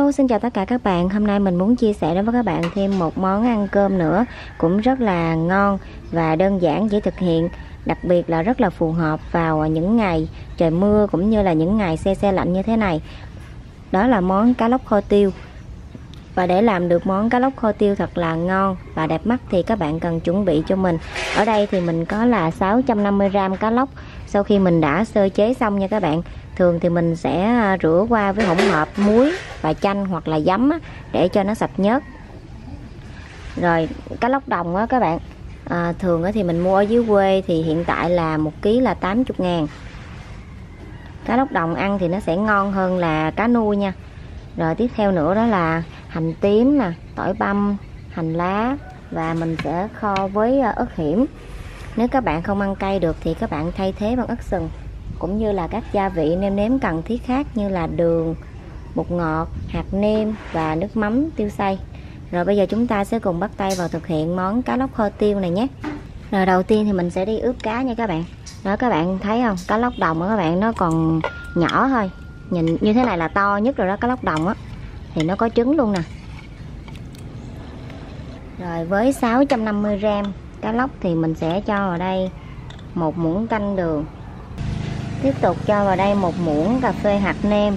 Hello, xin chào tất cả các bạn. Hôm nay mình muốn chia sẻ đến với các bạn thêm một món ăn cơm nữa, cũng rất là ngon và đơn giản dễ thực hiện, đặc biệt là rất là phù hợp vào những ngày trời mưa cũng như là những ngày se se lạnh như thế này. Đó là món cá lóc kho tiêu. Và để làm được món cá lóc kho tiêu thật là ngon và đẹp mắt thì các bạn cần chuẩn bị cho mình. Ở đây thì mình có là 650g cá lóc. Sau khi mình đã sơ chế xong nha các bạn. Thường thì mình sẽ rửa qua với hỗn hợp muối và chanh hoặc là giấm để cho nó sạch nhớt. Rồi cá lóc đồng á các bạn, thường thì mình mua ở dưới quê thì hiện tại là 1 kg là 80.000. Cá lóc đồng ăn thì nó sẽ ngon hơn là cá nuôi nha. Rồi tiếp theo nữa đó là hành tím nè, tỏi băm, hành lá và mình sẽ kho với ớt hiểm. Nếu các bạn không ăn cay được thì các bạn thay thế bằng ớt sừng, cũng như là các gia vị nêm nếm cần thiết khác như là đường, bột ngọt, hạt nêm và nước mắm tiêu xay. Rồi bây giờ chúng ta sẽ cùng bắt tay vào thực hiện món cá lóc kho tiêu này nhé. Rồi đầu tiên thì mình sẽ đi ướp cá nha các bạn. Đó, các bạn thấy không, cá lóc đồng đó các bạn, nó còn nhỏ thôi. Nhìn như thế này là to nhất rồi đó, cá lóc đồng á thì nó có trứng luôn nè. Rồi với 650g cá lóc thì mình sẽ cho vào đây 1 muỗng canh đường. Tiếp tục cho vào đây 1 muỗng cà phê hạt nêm,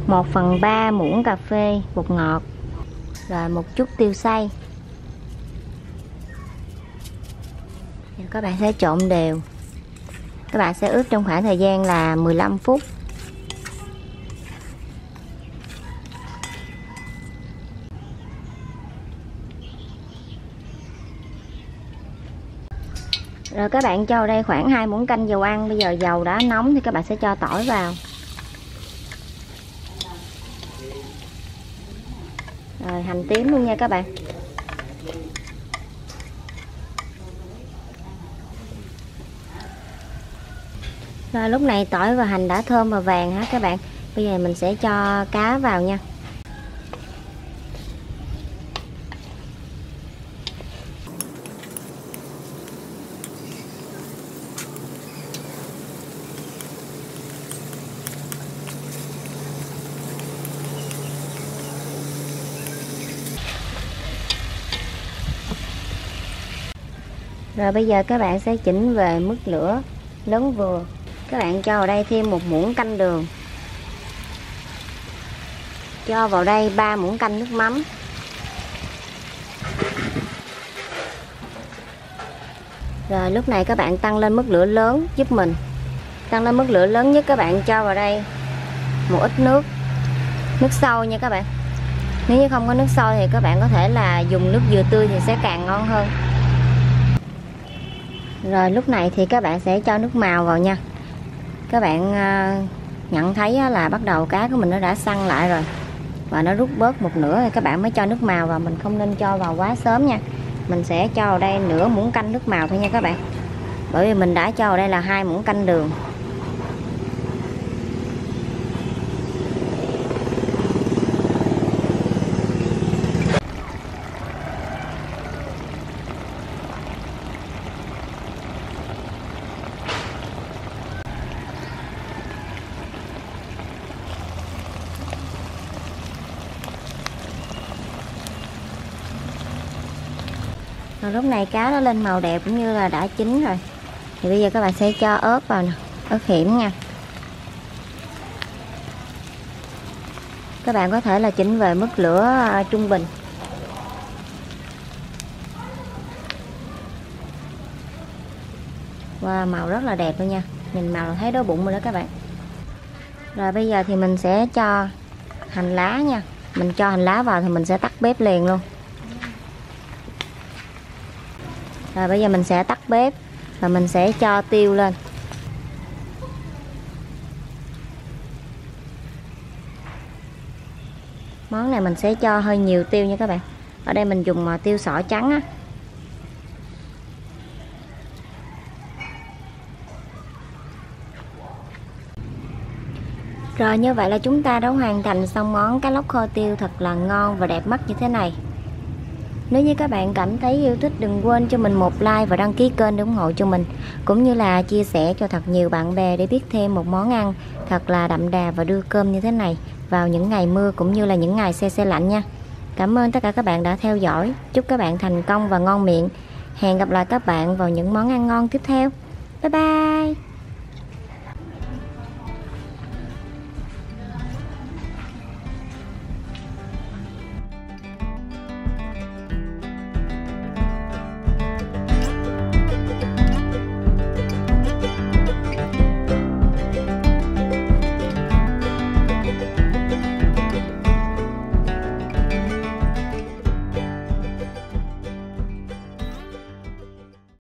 1/3 muỗng cà phê bột ngọt, rồi một chút tiêu xay. Các bạn sẽ trộn đều. Các bạn sẽ ướp trong khoảng thời gian là 15 phút. Rồi các bạn cho vào đây khoảng 2 muỗng canh dầu ăn. Bây giờ dầu đã nóng thì các bạn sẽ cho tỏi vào. Rồi hành tím luôn nha các bạn. Rồi lúc này tỏi và hành đã thơm và vàng ha các bạn. Bây giờ mình sẽ cho cá vào nha. Rồi bây giờ các bạn sẽ chỉnh về mức lửa lớn vừa. Các bạn cho vào đây thêm 1 muỗng canh đường. Cho vào đây 3 muỗng canh nước mắm. Rồi lúc này các bạn tăng lên mức lửa lớn giúp mình. Tăng lên mức lửa lớn nhất, các bạn cho vào đây một ít nước sôi nha các bạn. Nếu như không có nước sôi thì các bạn có thể là dùng nước dừa tươi thì sẽ càng ngon hơn. Rồi lúc này thì các bạn sẽ cho nước màu vào nha. Các bạn nhận thấy là bắt đầu cá của mình nó đã săn lại rồi và nó rút bớt một nửa thì các bạn mới cho nước màu vào. Mình không nên cho vào quá sớm nha. Mình sẽ cho vào đây nửa muỗng canh nước màu thôi nha các bạn. Bởi vì mình đã cho vào đây là 2 muỗng canh đường. Rồi lúc này cá nó lên màu đẹp cũng như là đã chín rồi. Thì bây giờ các bạn sẽ cho ớt vào nè, ớt hiểm nha. Các bạn có thể là chỉnh về mức lửa trung bình. Wow, màu rất là đẹp luôn nha. Nhìn màu là thấy đói bụng rồi đó các bạn. Rồi bây giờ thì mình sẽ cho hành lá nha. Mình cho hành lá vào thì mình sẽ tắt bếp liền luôn. Rồi bây giờ mình sẽ tắt bếp và mình sẽ cho tiêu lên. Món này mình sẽ cho hơi nhiều tiêu nha các bạn. Ở đây mình dùng tiêu sọ trắng á. Rồi như vậy là chúng ta đã hoàn thành xong món cá lóc kho tiêu thật là ngon và đẹp mắt như thế này. Nếu như các bạn cảm thấy yêu thích, đừng quên cho mình một like và đăng ký kênh để ủng hộ cho mình, cũng như là chia sẻ cho thật nhiều bạn bè để biết thêm một món ăn thật là đậm đà và đưa cơm như thế này. vào những ngày mưa cũng như là những ngày se se lạnh nha. Cảm ơn tất cả các bạn đã theo dõi. Chúc các bạn thành công và ngon miệng. Hẹn gặp lại các bạn vào những món ăn ngon tiếp theo. Bye bye.